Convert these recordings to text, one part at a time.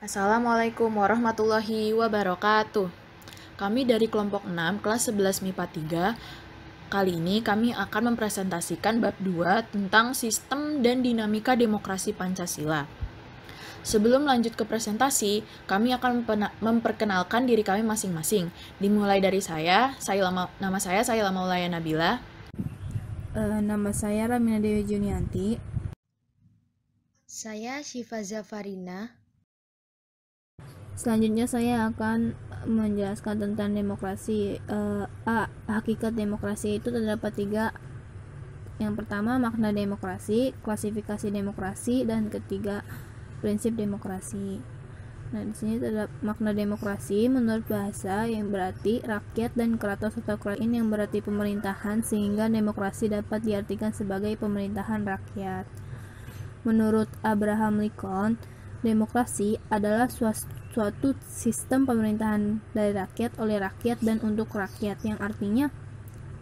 Assalamualaikum warahmatullahi wabarakatuh. Kami dari kelompok 6, kelas 11 MIPA 3. Kali ini kami akan mempresentasikan bab 2 tentang sistem dan dinamika demokrasi Pancasila. Sebelum lanjut ke presentasi, kami akan memperkenalkan diri kami masing-masing. Dimulai dari nama saya Saila Maulaya Nabila. Nama saya Ramina Dewi Junianti. Saya Syifa Zafarina. Selanjutnya saya akan menjelaskan tentang demokrasi. Hakikat demokrasi itu terdapat 3. Yang pertama, makna demokrasi, klasifikasi demokrasi, dan ketiga, prinsip demokrasi. Nah, di sini terdapat makna demokrasi menurut bahasa yang berarti rakyat, dan kratos atau kerajaan yang berarti pemerintahan, sehingga demokrasi dapat diartikan sebagai pemerintahan rakyat. Menurut Abraham Lincoln, demokrasi adalah suatu sistem pemerintahan dari rakyat, oleh rakyat, dan untuk rakyat, yang artinya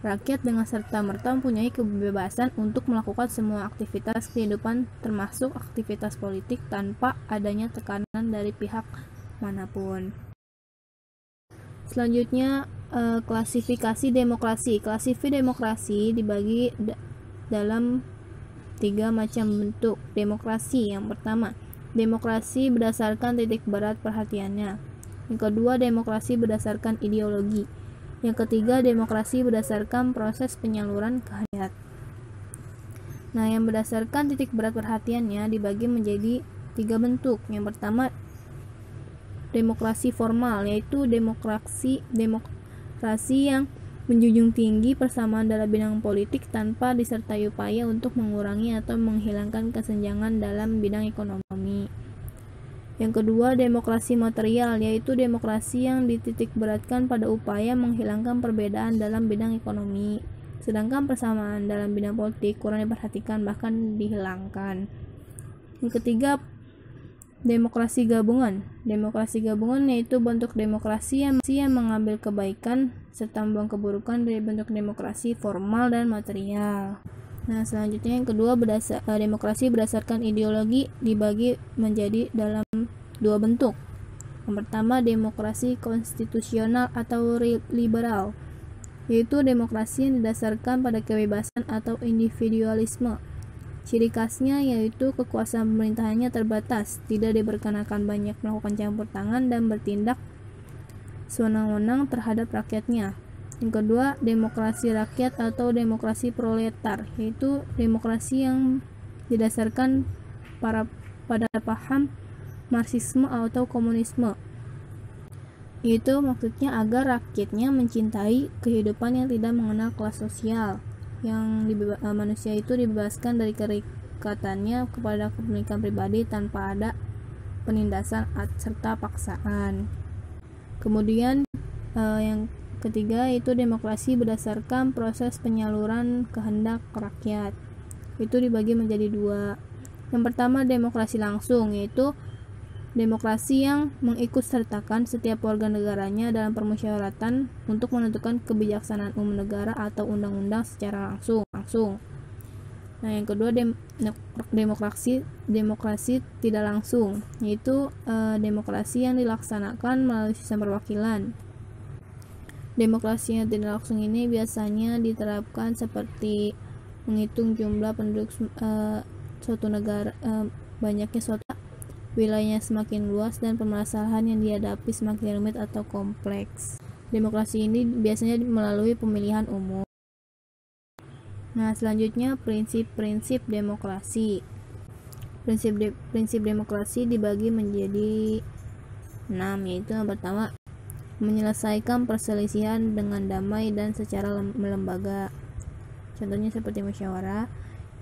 rakyat dengan serta-merta mempunyai kebebasan untuk melakukan semua aktivitas kehidupan termasuk aktivitas politik tanpa adanya tekanan dari pihak manapun. Selanjutnya, klasifikasi demokrasi. Klasifikasi demokrasi dibagi dalam 3 macam bentuk demokrasi. Yang pertama, demokrasi berdasarkan titik berat perhatiannya. Yang kedua, demokrasi berdasarkan ideologi. Yang ketiga, demokrasi berdasarkan proses penyaluran kehendak. Nah, yang berdasarkan titik berat perhatiannya dibagi menjadi 3 bentuk. Yang pertama, demokrasi formal, yaitu demokrasi yang menjunjung tinggi persamaan dalam bidang politik tanpa disertai upaya untuk mengurangi atau menghilangkan kesenjangan dalam bidang ekonomi. Yang kedua, demokrasi material, yaitu demokrasi yang dititik beratkan pada upaya menghilangkan perbedaan dalam bidang ekonomi, sedangkan persamaan dalam bidang politik kurang diperhatikan bahkan dihilangkan. Yang ketiga, demokrasi gabungan. Demokrasi gabungan yaitu bentuk demokrasi yang mengambil kebaikan serta membuang keburukan dari bentuk demokrasi formal dan material. Nah, selanjutnya yang kedua, demokrasi berdasarkan ideologi dibagi menjadi dalam 2 bentuk. Yang pertama, demokrasi konstitusional atau liberal, yaitu demokrasi yang didasarkan pada kebebasan atau individualisme. Ciri khasnya yaitu kekuasaan pemerintahannya terbatas, tidak diperkenakan banyak melakukan campur tangan dan bertindak sewenang-wenang terhadap rakyatnya. Yang kedua, demokrasi rakyat atau demokrasi proletar, yaitu demokrasi yang didasarkan pada paham Marxisme atau komunisme. Itu maksudnya agar rakyatnya mencintai kehidupan yang tidak mengenal kelas sosial, yang manusia itu dibebaskan dari keterikatannya kepada kepemilikan pribadi tanpa ada penindasan serta paksaan. Kemudian yang ketiga itu demokrasi berdasarkan proses penyaluran kehendak rakyat. Itu dibagi menjadi 2. Yang pertama, demokrasi langsung, yaitu demokrasi yang mengikutsertakan setiap warga negaranya dalam permusyawaratan untuk menentukan kebijaksanaan umum negara atau undang-undang secara langsung. Nah, yang kedua, demokrasi tidak langsung, yaitu demokrasi yang dilaksanakan melalui sistem perwakilan. Demokrasi yang tidak langsung ini biasanya diterapkan seperti menghitung jumlah penduduk suatu negara, banyaknya suatu wilayahnya semakin luas dan permasalahan yang dihadapi semakin rumit atau kompleks. Demokrasi ini biasanya melalui pemilihan umum. Nah, selanjutnya prinsip-prinsip demokrasi. Prinsip demokrasi dibagi menjadi 6, yaitu yang pertama, menyelesaikan perselisihan dengan damai dan secara lembaga. Contohnya seperti musyawarah.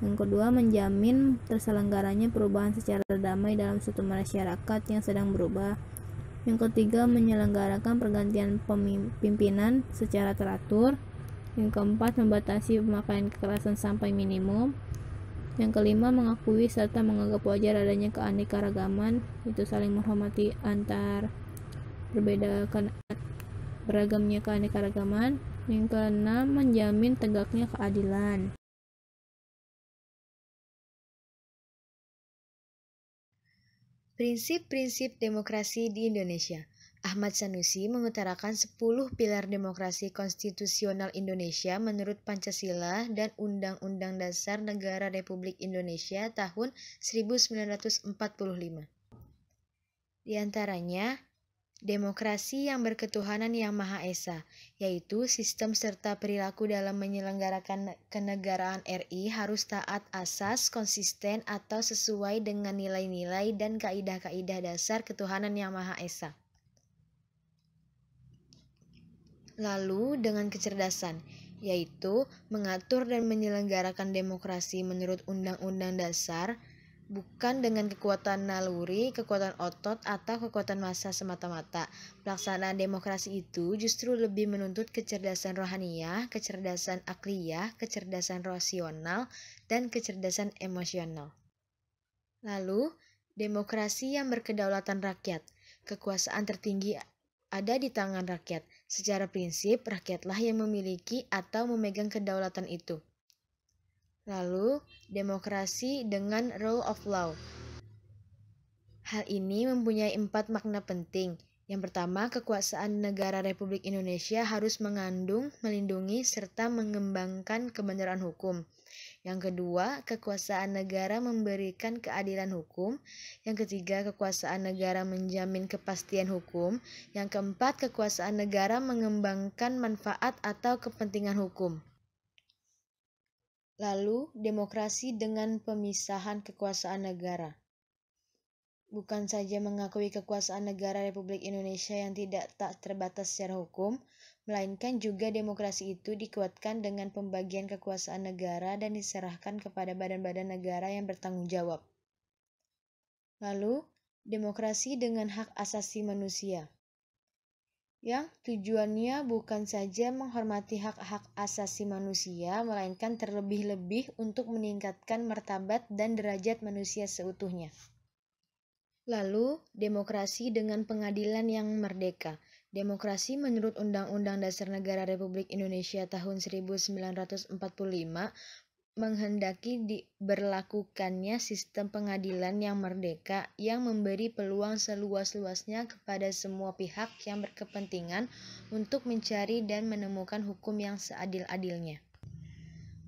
Yang kedua, menjamin terselenggaranya perubahan secara damai dalam suatu masyarakat yang sedang berubah. Yang ketiga, menyelenggarakan pergantian pimpinan secara teratur. Yang keempat, membatasi pemakaian kekerasan sampai minimum. Yang kelima, mengakui serta menganggap wajar adanya keanekaragaman, itu saling menghormati antar beragamnya keanekaragaman. Yang keenam, menjamin tegaknya keadilan. Prinsip-prinsip demokrasi di Indonesia. Ahmad Sanusi mengutarakan 10 pilar demokrasi konstitusional Indonesia menurut Pancasila dan Undang-Undang Dasar Negara Republik Indonesia tahun 1945. Di antaranya, demokrasi yang berketuhanan yang Maha Esa, yaitu sistem serta perilaku dalam menyelenggarakan kenegaraan RI harus taat asas, konsisten, atau sesuai dengan nilai-nilai dan kaidah-kaidah dasar ketuhanan yang Maha Esa. Lalu dengan kecerdasan, yaitu mengatur dan menyelenggarakan demokrasi menurut Undang-Undang Dasar, bukan dengan kekuatan naluri, kekuatan otot, atau kekuatan massa semata-mata. Pelaksanaan demokrasi itu justru lebih menuntut kecerdasan rohaniyah, kecerdasan akliyah, kecerdasan rasional, dan kecerdasan emosional. Lalu, demokrasi yang berkedaulatan rakyat. Kekuasaan tertinggi ada di tangan rakyat. Secara prinsip, rakyatlah yang memiliki atau memegang kedaulatan itu. Lalu, demokrasi dengan rule of law. Hal ini mempunyai 4 makna penting. Yang pertama, kekuasaan negara Republik Indonesia harus mengandung, melindungi, serta mengembangkan kebenaran hukum. Yang kedua, kekuasaan negara memberikan keadilan hukum. Yang ketiga, kekuasaan negara menjamin kepastian hukum. Yang keempat, kekuasaan negara mengembangkan manfaat atau kepentingan hukum. Lalu, demokrasi dengan pemisahan kekuasaan negara. Bukan saja mengakui kekuasaan negara Republik Indonesia yang tak terbatas secara hukum, melainkan juga demokrasi itu dikuatkan dengan pembagian kekuasaan negara dan diserahkan kepada badan-badan negara yang bertanggung jawab. Lalu, demokrasi dengan hak asasi manusia, yang tujuannya bukan saja menghormati hak-hak asasi manusia, melainkan terlebih-lebih untuk meningkatkan martabat dan derajat manusia seutuhnya. Lalu, demokrasi dengan pengadilan yang merdeka. Demokrasi menurut Undang-Undang Dasar Negara Republik Indonesia tahun 1945 menghendaki diberlakukannya sistem pengadilan yang merdeka yang memberi peluang seluas-luasnya kepada semua pihak yang berkepentingan untuk mencari dan menemukan hukum yang seadil-adilnya.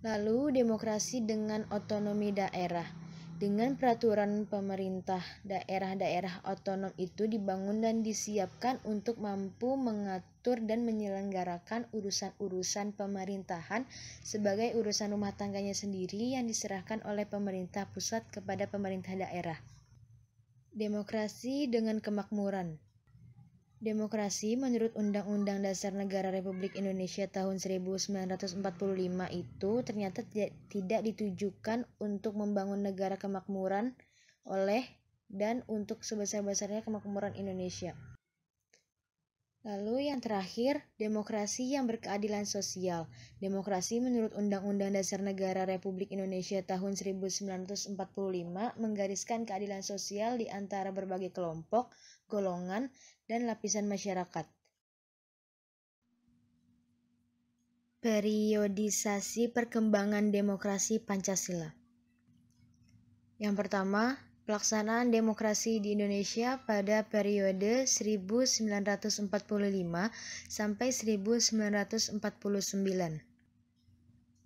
Lalu, demokrasi dengan otonomi daerah. Dengan peraturan pemerintah, daerah-daerah otonom itu dibangun dan disiapkan untuk mampu mengatur dan menyelenggarakan urusan-urusan pemerintahan sebagai urusan rumah tangganya sendiri yang diserahkan oleh pemerintah pusat kepada pemerintah daerah. Demokrasi dengan kemakmuran. Demokrasi menurut Undang-Undang Dasar Negara Republik Indonesia tahun 1945 itu ternyata tidak ditujukan untuk membangun negara kemakmuran oleh dan untuk sebesar-besarnya kemakmuran Indonesia. Lalu yang terakhir, demokrasi yang berkeadilan sosial. Demokrasi menurut Undang-Undang Dasar Negara Republik Indonesia tahun 1945 menggariskan keadilan sosial di antara berbagai kelompok, golongan, dan lapisan masyarakat. Periodisasi perkembangan demokrasi Pancasila. Yang pertama, pelaksanaan demokrasi di Indonesia pada periode 1945 sampai 1949.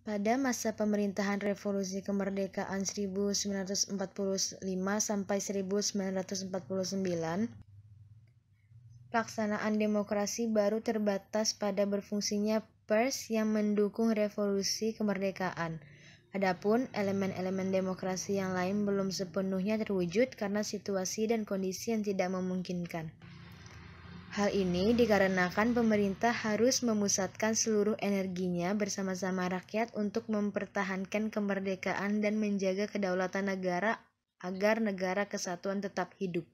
Pada masa pemerintahan Revolusi Kemerdekaan 1945 sampai 1949, pelaksanaan demokrasi baru terbatas pada berfungsinya pers yang mendukung revolusi kemerdekaan. Adapun elemen-elemen demokrasi yang lain belum sepenuhnya terwujud karena situasi dan kondisi yang tidak memungkinkan. Hal ini dikarenakan pemerintah harus memusatkan seluruh energinya bersama-sama rakyat untuk mempertahankan kemerdekaan dan menjaga kedaulatan negara agar negara kesatuan tetap hidup.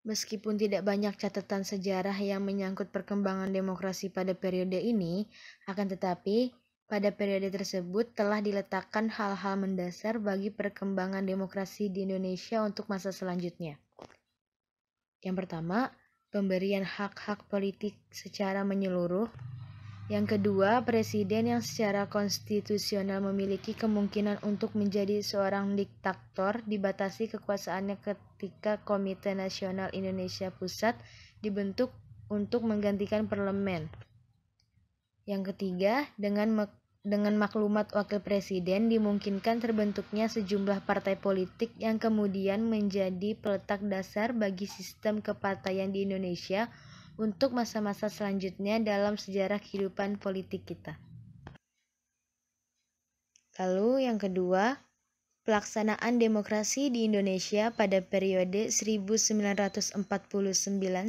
Meskipun tidak banyak catatan sejarah yang menyangkut perkembangan demokrasi pada periode ini, akan tetapi pada periode tersebut telah diletakkan hal-hal mendasar bagi perkembangan demokrasi di Indonesia untuk masa selanjutnya. Yang pertama, pemberian hak-hak politik secara menyeluruh. Yang kedua, presiden yang secara konstitusional memiliki kemungkinan untuk menjadi seorang diktator dibatasi kekuasaannya ketika Komite Nasional Indonesia Pusat dibentuk untuk menggantikan parlemen. Yang ketiga, dengan maklumat wakil presiden dimungkinkan terbentuknya sejumlah partai politik yang kemudian menjadi peletak dasar bagi sistem kepartaian di Indonesia untuk masa-masa selanjutnya dalam sejarah kehidupan politik kita. Lalu yang kedua, pelaksanaan demokrasi di Indonesia pada periode 1949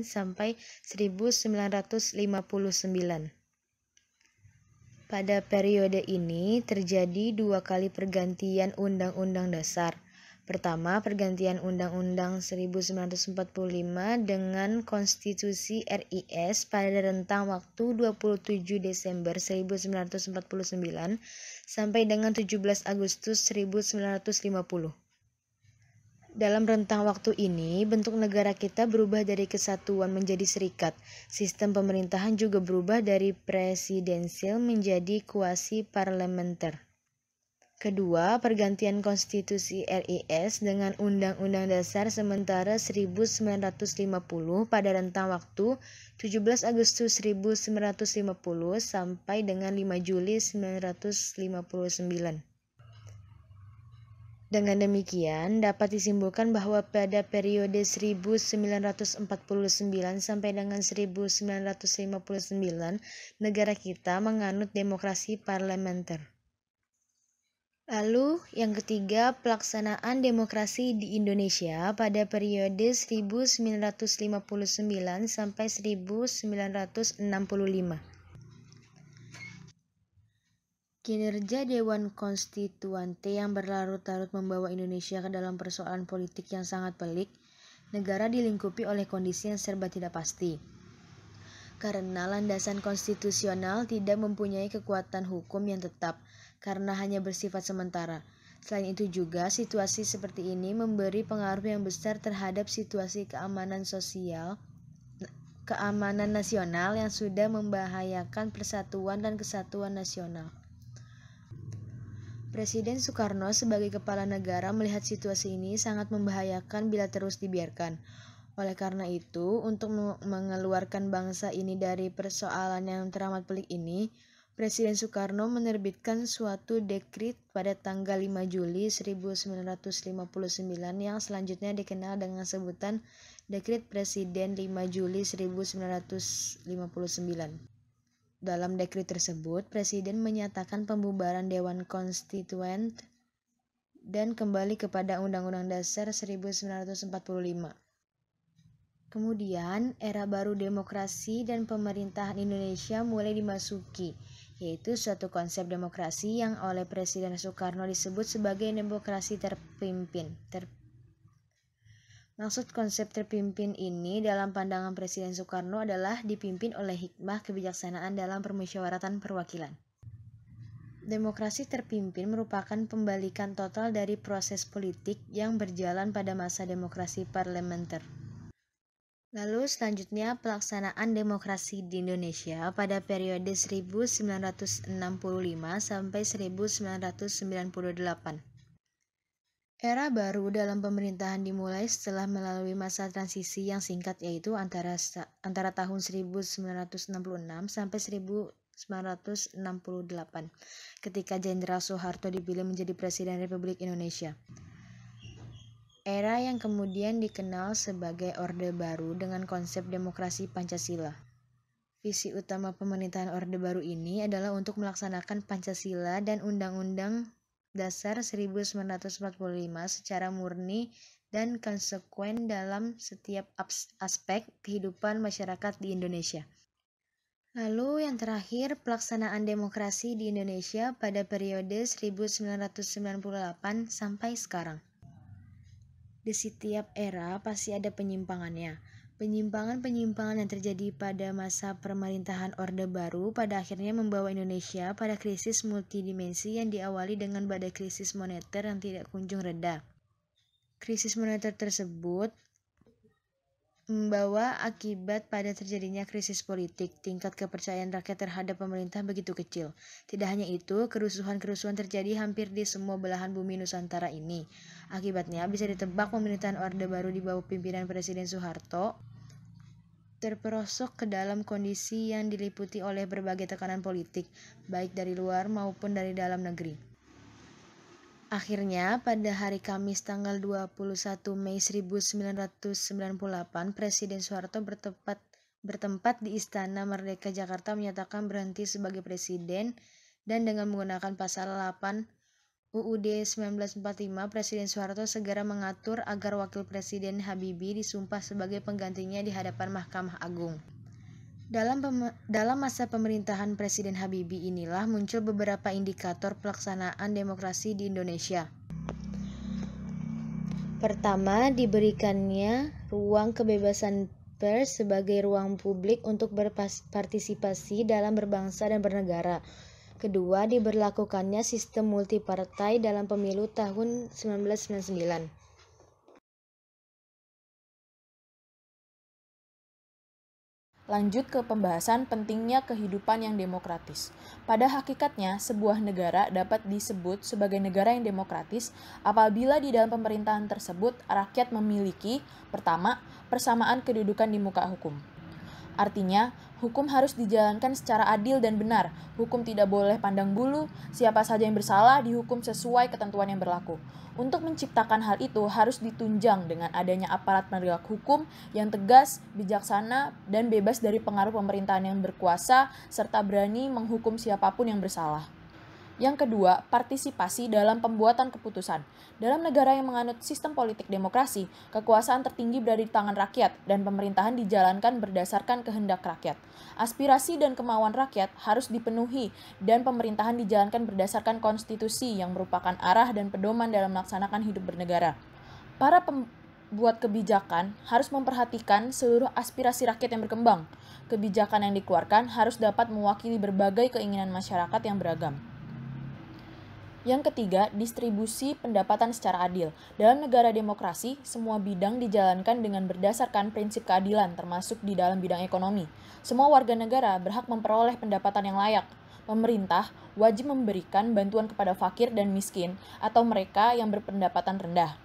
sampai 1959. Pada periode ini terjadi 2 kali pergantian Undang-Undang Dasar. Pertama, pergantian Undang-Undang 1945 dengan Konstitusi RIS pada rentang waktu 27 Desember 1949 sampai dengan 17 Agustus 1950. Dalam rentang waktu ini, bentuk negara kita berubah dari kesatuan menjadi serikat. Sistem pemerintahan juga berubah dari presidensial menjadi kuasi-parlementer. Kedua, pergantian Konstitusi RIS dengan Undang-Undang Dasar sementara 1950 pada rentang waktu 17 Agustus 1950 sampai dengan 5 Juli 1959. Dengan demikian, dapat disimpulkan bahwa pada periode 1949 sampai dengan 1959, negara kita menganut demokrasi parlementer. Lalu, yang ketiga, pelaksanaan demokrasi di Indonesia pada periode 1959 sampai 1965. Kinerja Dewan Konstituante yang berlarut-larut membawa Indonesia ke dalam persoalan politik yang sangat pelik, negara dilingkupi oleh kondisi yang serba tidak pasti. Karena landasan konstitusional tidak mempunyai kekuatan hukum yang tetap, karena hanya bersifat sementara. Selain itu juga, situasi seperti ini memberi pengaruh yang besar terhadap situasi keamanan nasional yang sudah membahayakan persatuan dan kesatuan nasional. Presiden Soekarno sebagai kepala negara melihat situasi ini sangat membahayakan bila terus dibiarkan. Oleh karena itu, untuk mengeluarkan bangsa ini dari persoalan yang teramat pelik ini, Presiden Soekarno menerbitkan suatu dekrit pada tanggal 5 Juli 1959 yang selanjutnya dikenal dengan sebutan Dekrit Presiden 5 Juli 1959. Dalam dekrit tersebut, Presiden menyatakan pembubaran Dewan Konstituen dan kembali kepada Undang-Undang Dasar 1945. Kemudian, era baru demokrasi dan pemerintahan Indonesia mulai dimasuki, yaitu suatu konsep demokrasi yang oleh Presiden Soekarno disebut sebagai demokrasi terpimpin. Maksud konsep terpimpin ini dalam pandangan Presiden Soekarno adalah dipimpin oleh hikmah kebijaksanaan dalam permusyawaratan perwakilan. Demokrasi terpimpin merupakan pembalikan total dari proses politik yang berjalan pada masa demokrasi parlementer. Lalu selanjutnya pelaksanaan demokrasi di Indonesia pada periode 1965 sampai 1998. Era baru dalam pemerintahan dimulai setelah melalui masa transisi yang singkat, yaitu antara tahun 1966 sampai 1968 ketika Jenderal Soeharto dipilih menjadi Presiden Republik Indonesia. Era yang kemudian dikenal sebagai Orde Baru dengan konsep demokrasi Pancasila. Visi utama pemerintahan Orde Baru ini adalah untuk melaksanakan Pancasila dan Undang-Undang Dasar 1945 secara murni dan konsekuen dalam setiap aspek kehidupan masyarakat di Indonesia. Lalu yang terakhir, pelaksanaan demokrasi di Indonesia pada periode 1998 sampai sekarang. Di setiap era pasti ada penyimpangannya. Penyimpangan-penyimpangan yang terjadi pada masa pemerintahan Orde Baru pada akhirnya membawa Indonesia pada krisis multidimensi yang diawali dengan badai krisis moneter yang tidak kunjung reda. Krisis moneter tersebut membawa akibat pada terjadinya krisis politik. Tingkat kepercayaan rakyat terhadap pemerintah begitu kecil. Tidak hanya itu, kerusuhan-kerusuhan terjadi hampir di semua belahan bumi Nusantara ini. Akibatnya bisa ditebak pemerintahan Orde Baru di bawah pimpinan Presiden Soeharto terperosok ke dalam kondisi yang diliputi oleh berbagai tekanan politik, baik dari luar maupun dari dalam negeri. Akhirnya, pada hari Kamis tanggal 21 Mei 1998, Presiden Soeharto bertempat di Istana Merdeka Jakarta menyatakan berhenti sebagai presiden, dan dengan menggunakan pasal 8 UUD 1945, Presiden Soeharto segera mengatur agar Wakil Presiden Habibie disumpah sebagai penggantinya di hadapan Mahkamah Agung. Dalam masa pemerintahan Presiden Habibie inilah muncul beberapa indikator pelaksanaan demokrasi di Indonesia. Pertama, diberikannya ruang kebebasan pers sebagai ruang publik untuk berpartisipasi dalam berbangsa dan bernegara. Kedua, diberlakukannya sistem multipartai dalam pemilu tahun 1999. Lanjut ke pembahasan pentingnya kehidupan yang demokratis. Pada hakikatnya, sebuah negara dapat disebut sebagai negara yang demokratis apabila di dalam pemerintahan tersebut rakyat memiliki, pertama, persamaan kedudukan di muka hukum. Artinya, hukum harus dijalankan secara adil dan benar. Hukum tidak boleh pandang bulu, siapa saja yang bersalah dihukum sesuai ketentuan yang berlaku. Untuk menciptakan hal itu harus ditunjang dengan adanya aparat penegak hukum yang tegas, bijaksana, dan bebas dari pengaruh pemerintahan yang berkuasa, serta berani menghukum siapapun yang bersalah. Yang kedua, partisipasi dalam pembuatan keputusan. Dalam negara yang menganut sistem politik demokrasi, kekuasaan tertinggi berada di tangan rakyat dan pemerintahan dijalankan berdasarkan kehendak rakyat. Aspirasi dan kemauan rakyat harus dipenuhi dan pemerintahan dijalankan berdasarkan konstitusi yang merupakan arah dan pedoman dalam melaksanakan hidup bernegara. Para pembuat kebijakan harus memperhatikan seluruh aspirasi rakyat yang berkembang. Kebijakan yang dikeluarkan harus dapat mewakili berbagai keinginan masyarakat yang beragam. Yang ketiga, distribusi pendapatan secara adil. Dalam negara demokrasi, semua bidang dijalankan dengan berdasarkan prinsip keadilan, termasuk di dalam bidang ekonomi. Semua warga negara berhak memperoleh pendapatan yang layak. Pemerintah wajib memberikan bantuan kepada fakir dan miskin atau mereka yang berpendapatan rendah.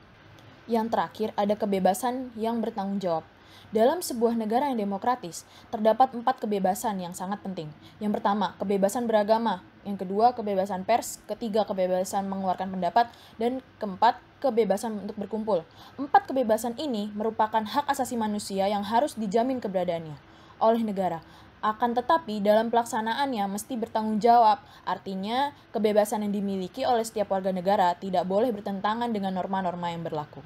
Yang terakhir, ada kebebasan yang bertanggung jawab. Dalam sebuah negara yang demokratis, terdapat 4 kebebasan yang sangat penting. Yang pertama, kebebasan beragama. Yang kedua, kebebasan pers. Ketiga, kebebasan mengeluarkan pendapat. Dan keempat, kebebasan untuk berkumpul. 4 kebebasan ini merupakan hak asasi manusia yang harus dijamin keberadaannya oleh negara. Akan tetapi, dalam pelaksanaannya mesti bertanggung jawab. Artinya, kebebasan yang dimiliki oleh setiap warga negara tidak boleh bertentangan dengan norma-norma yang berlaku.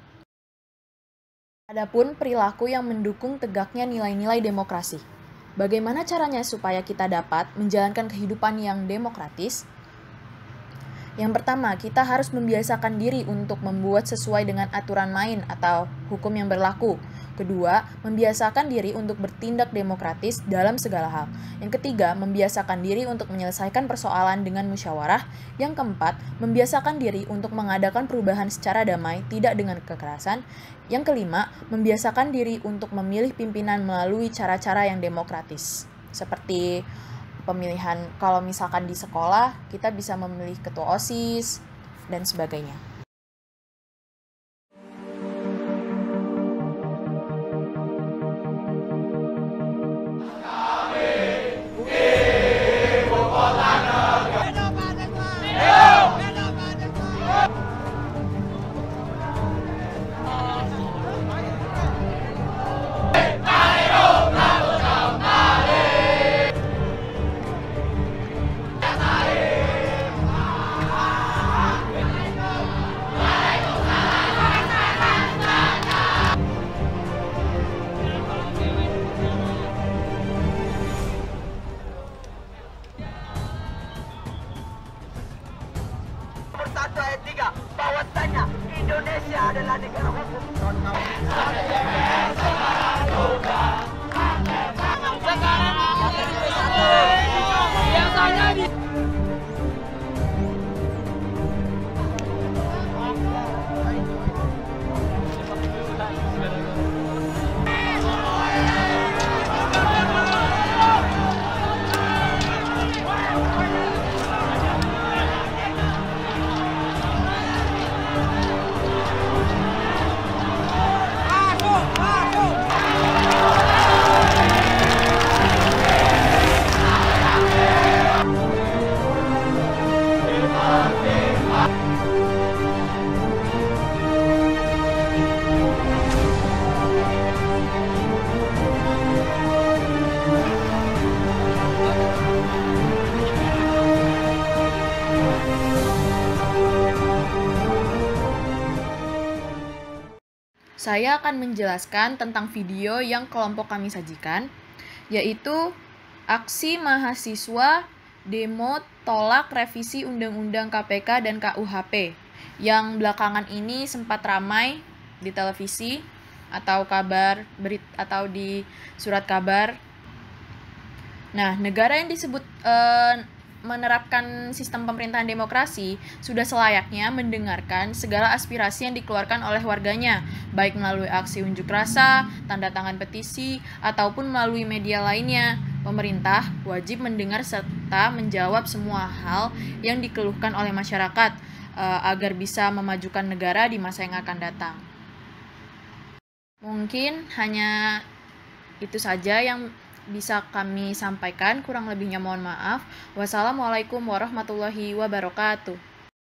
Adapun perilaku yang mendukung tegaknya nilai-nilai demokrasi. Bagaimana caranya supaya kita dapat menjalankan kehidupan yang demokratis? Yang pertama, kita harus membiasakan diri untuk membuat sesuai dengan aturan main atau hukum yang berlaku. Kedua, membiasakan diri untuk bertindak demokratis dalam segala hal. Yang ketiga, membiasakan diri untuk menyelesaikan persoalan dengan musyawarah. Yang keempat, membiasakan diri untuk mengadakan perubahan secara damai, tidak dengan kekerasan. Yang kelima, membiasakan diri untuk memilih pimpinan melalui cara-cara yang demokratis. Seperti pemilihan, kalau misalkan di sekolah, kita bisa memilih ketua OSIS, dan sebagainya. saya akan menjelaskan tentang video yang kelompok kami sajikan, yaitu aksi mahasiswa demo tolak revisi Undang-Undang KPK dan KUHP yang belakangan ini sempat ramai di televisi atau atau di surat kabar. Nah, negara yang disebut menerapkan sistem pemerintahan demokrasi sudah selayaknya mendengarkan segala aspirasi yang dikeluarkan oleh warganya, baik melalui aksi unjuk rasa, tanda tangan petisi, ataupun melalui media lainnya. Pemerintah wajib mendengar serta menjawab semua hal yang dikeluhkan oleh masyarakat agar bisa memajukan negara di masa yang akan datang. Mungkin hanya itu saja yang bisa kami sampaikan, kurang lebihnya mohon maaf. Wassalamualaikum warahmatullahi wabarakatuh.